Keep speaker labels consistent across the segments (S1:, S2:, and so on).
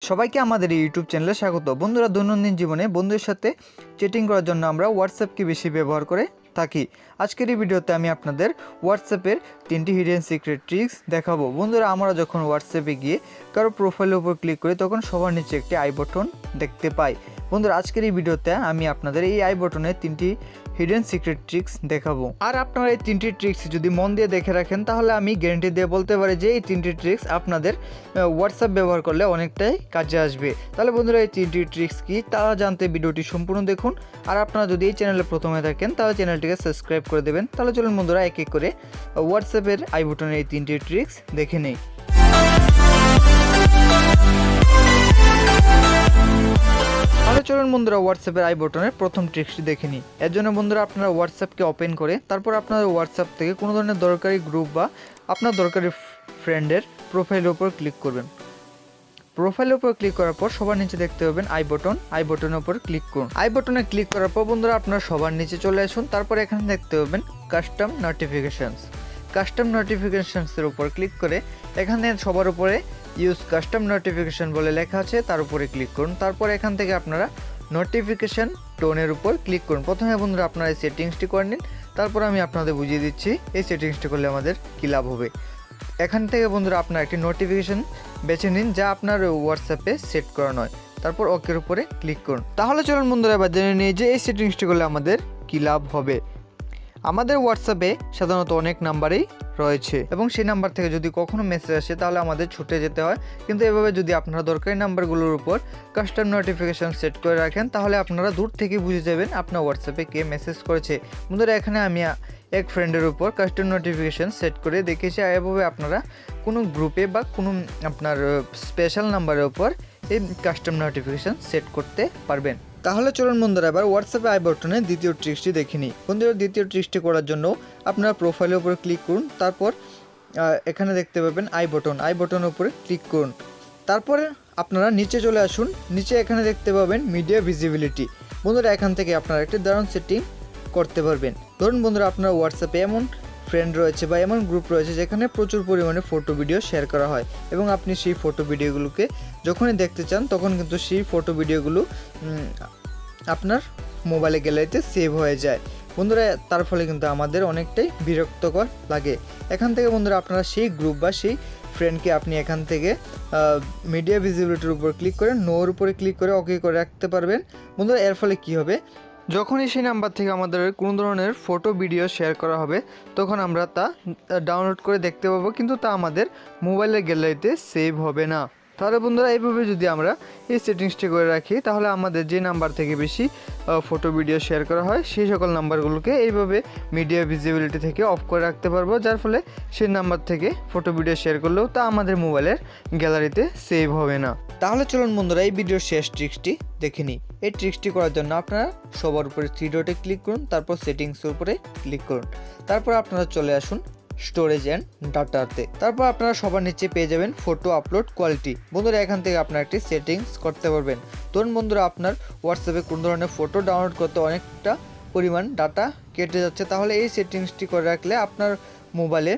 S1: সবাইকে আমাদের এই ইউটিউব চ্যানেলে স্বাগত। বন্ধুরা, দৈনন্দিন জীবনে বন্ধুদের সাথে চ্যাটিং করার জন্য আমরা হোয়াটসঅ্যাপকে বেশি ব্যবহার করে থাকি। আজকের এই ভিডিওতে আমি আপনাদের হোয়াটসঅ্যাপের 3টি হিডেন সিক্রেট ট্রিক্স দেখাবো। বন্ধুরা, আমরা যখন হোয়াটসঅ্যাপে গিয়ে কারো প্রোফাইলের উপর ক্লিক করি তখন সবার নিচে একটি আই বাটন দেখতে পাই। বন্ধুরা, আজকের এই ভিডিওতে আমি আপনাদের এই আই বাটনের 3টি হিডেন সিক্রেট ট্রিক্স দেখাবো। আর আপনারা এই 3টি ট্রিক্স যদি মন দিয়ে দেখে রাখেন তাহলে আমি গ্যারান্টি দিয়ে বলতে পারি যে এই 3টি ট্রিক্স আপনাদের হোয়াটসঅ্যাপ ব্যবহার করলে অনেকটাই কাজে আসবে। তাহলে বন্ধুরা, এই 3টি ট্রিক্স কি তা জানতে ভিডিওটি সম্পূর্ণ দেখুন। আর আপনারা যদি এই চ্যানেলে প্রথমে থাকেন তাহলে চ্যানেলটিকে সাবস্ক্রাইব করে দেবেন। তাহলে চলুন বন্ধুরা, এক এক করে হোয়াটসঅ্যাপের আই বাটনের এই 3টি ট্রিক্স দেখে নেই। তাহলে চলুন বন্ধুরা, হোয়াটসঅ্যাপের আই বাটনের প্রথম ট্রিক্সটি দেখে নিই। এর জন্য বন্ধুরা, আপনারা হোয়াটসঅ্যাপকে ওপেন করে তারপর আপনার হোয়াটসঅ্যাপ থেকে কোনো ধরনের দরকারি গ্রুপ বা আপনার দরকারি ফ্রেন্ডের প্রোফাইলের উপর ক্লিক করবেন। প্রোফাইলের উপর ক্লিক করার পর সবার নিচে দেখতে পাবেন আই বাটন। আই বাটনের উপর ক্লিক করুন। আই বাটনে ক্লিক করার পর বন্ধুরা, আপনারা সবার নিচে চলে আসুন। তারপর এখানে দেখতে পাবেন কাস্টম নোটিফিকেশনস। কাস্টম নোটিফিকেশনসের উপর ক্লিক করে এখানে সবার উপরে ইউজ কাস্টম নোটিফিকেশন বলে লেখা আছে, তার উপরে ক্লিক করুন। তারপর এখান থেকে আপনারা নোটিফিকেশন টোনের উপর ক্লিক করুন। প্রথমে বন্ধুরা আপনারা এই সেটিংসটি করে নিন, তারপর আমি আপনাদের বুঝিয়ে দিচ্ছি এই সেটিংসটি করলে আমাদের কী লাভ হবে। এখান থেকে বন্ধুরা আপনারা একটি নোটিফিকেশন বেছে নিন যা আপনার হোয়াটসঅ্যাপে সেট করা নয়, তারপর ওকের উপরে ক্লিক করুন। তাহলে চলুন বন্ধুরা, এবার জেনে নিই যে এই সেটিংসটি করলে আমাদের কী লাভ হবে। আমাদের হোয়াটসঅ্যাপে সাধারণত অনেক নাম্বারই রয়েছে এবং সেই নাম্বার থেকে যদি কখনো মেসেজ আসে তাহলে আমাদের ছুটে যেতে হয়। কিন্তু এভাবে যদি আপনারা দরকারি নাম্বারগুলোর উপর কাস্টম নোটিফিকেশন সেট করে রাখেন তাহলে আপনারা দূর থেকে বুঝে যাবেন আপনার হোয়াটসঅ্যাপে কে মেসেজ করেছে। বন্ধুরা, এখানে আমি এক ফ্রেন্ডের উপর কাস্টম নোটিফিকেশন সেট করে দেখেছি। এভাবে আপনারা কোনো গ্রুপে বা কোনো আপনার স্পেশাল নাম্বারের উপর এই কাস্টম নোটিফিকেশন সেট করতে পারবেন। তাহলে চলুন বন্ধুরা, এবার হোয়াটসঅ্যাপে আই বাটনের দ্বিতীয় ট্রিক্সটি দেখে নিই। বন্ধুরা, দ্বিতীয় ট্রিক্সটি করার জন্য আপনারা প্রোফাইলের উপরে ক্লিক করুন। তারপর এখানে দেখতে পাবেন আই বাটন। আই বাটনের উপরে ক্লিক করুন। তারপরে আপনারা নিচে চলে আসুন। নিচে এখানে দেখতে পাবেন মিডিয়া ভিজিবিলিটি। বন্ধুরা, এখান থেকে আপনারা একটি দারুণ সেটিং করতে পারবেন। ধরুন বন্ধুরা, আপনার হোয়াটসঅ্যাপে এমন ফ্রেন্ড রয়েছে বা এমন গ্রুপ রয়েছে যেখানে প্রচুর পরিমাণে ফটো ভিডিও শেয়ার করা হয় এবং আপনি সেই ফটো ভিডিওগুলোকে যখনই দেখতে চান তখন কিন্তু সেই ফটো ভিডিওগুলো আপনার মোবাইলে গ্যালারিতে সেভ হয়ে যায়। বন্ধুরা, তার ফলে কিন্তু আমাদের অনেকটাই বিরক্তকর লাগে। এখান থেকে বন্ধুরা আপনারা সেই গ্রুপ বা সেই ফ্রেন্ডকে আপনি এখান থেকে মিডিয়া ভিজিবিলিটির উপর ক্লিক করে নোর উপরে ক্লিক করে ওকে করে রাখতে পারবেন। বন্ধুরা, এর ফলে কি হবে, যখনই সেই নাম্বার থেকে আমাদের কোনো ধরনের ফটো ভিডিও শেয়ার করা হবে তখন আমরা তা ডাউনলোড করে দেখতে পাবো, কিন্তু তা আমাদের মোবাইলের গ্যালারিতে সেভ হবে না। তাহলে বন্ধুরা, এইভাবে যদি আমরা এই সেটিংসটি করে রাখি তাহলে আমাদের যে নাম্বার থেকে বেশি ফটো ভিডিও শেয়ার করা হয় সেই সকল নাম্বারগুলোকে এইভাবে মিডিয়া ভিজিবিলিটি থেকে অফ করে রাখতে পারবো, যার ফলে সেই নাম্বার থেকে ফটো ভিডিও শেয়ার করলেও তা আমাদের মোবাইলের গ্যালারিতে সেভ হবে না। তাহলে চলুন বন্ধুরা, এই ভিডিওর শেষ ট্রিক্সটি দেখে নিই। এই ট্রিক্সটি করার জন্য আপনারা সবার উপরে থ্রি ডটে ক্লিক করুন, তারপর সেটিংসের উপরে ক্লিক করুন। তারপর আপনারা চলে আসুন স্টোরেজ অ্যান্ড ডাটাতে। তারপর আপনারা সবার নিচে পেয়ে যাবেন ফটো আপলোড কোয়ালিটি। বন্ধুরা, এখান থেকে আপনারা একটি সেটিংস করতে পারবেন। ধরুন বন্ধুরা, আপনার হোয়াটসঅ্যাপে কোন ধরনের ফটো ডাউনলোড করতে অনেকটা পরিমাণ ডাটা কেটে যাচ্ছে, তাহলে এই সেটিংসটি করে রাখলে আপনার মোবাইলে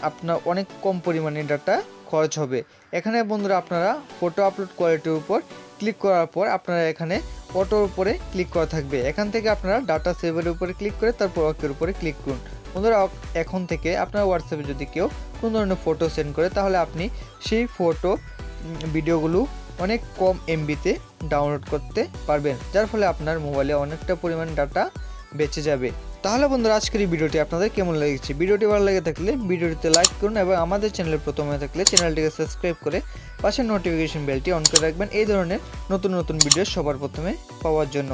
S1: আপনার অনেক কম পরিমাণে ডাটা খরচ হবে। এখানে বন্ধুরা আপনারা ফটো আপলোড কোয়ালিটির উপর ক্লিক করার পর আপনারা এখানে অটোর উপরে ক্লিক করা থাকবে। এখান থেকে আপনারা ডাটা সেভের উপরে ক্লিক করে তারপর ওকের উপরে ক্লিক করুন। বন্ধুরা, এখন থেকে আপনার হোয়াটসঅ্যাপে যদি কেউ কোনো ধরনের ফটো সেন্ড করে তাহলে আপনি সেই ফটো ভিডিওগুলো অনেক কম এমবিতে ডাউনলোড করতে পারবেন, যার ফলে আপনার মোবাইলে অনেকটা পরিমাণ ডাটা বেঁচে যাবে। তাহলে বন্ধুরা, আজকের এই ভিডিওটি আপনাদের কেমন লেগেছে? ভিডিওটি ভালো লেগে থাকলে ভিডিওটিতে লাইক করুন এবং আমাদের চ্যানেলে প্রথমে থাকলে চ্যানেলটিকে সাবস্ক্রাইব করে পাশের নোটিফিকেশন বেলটি অন করে রাখবেন এই ধরনের নতুন নতুন ভিডিও সবার প্রথমে পাওয়ার জন্য।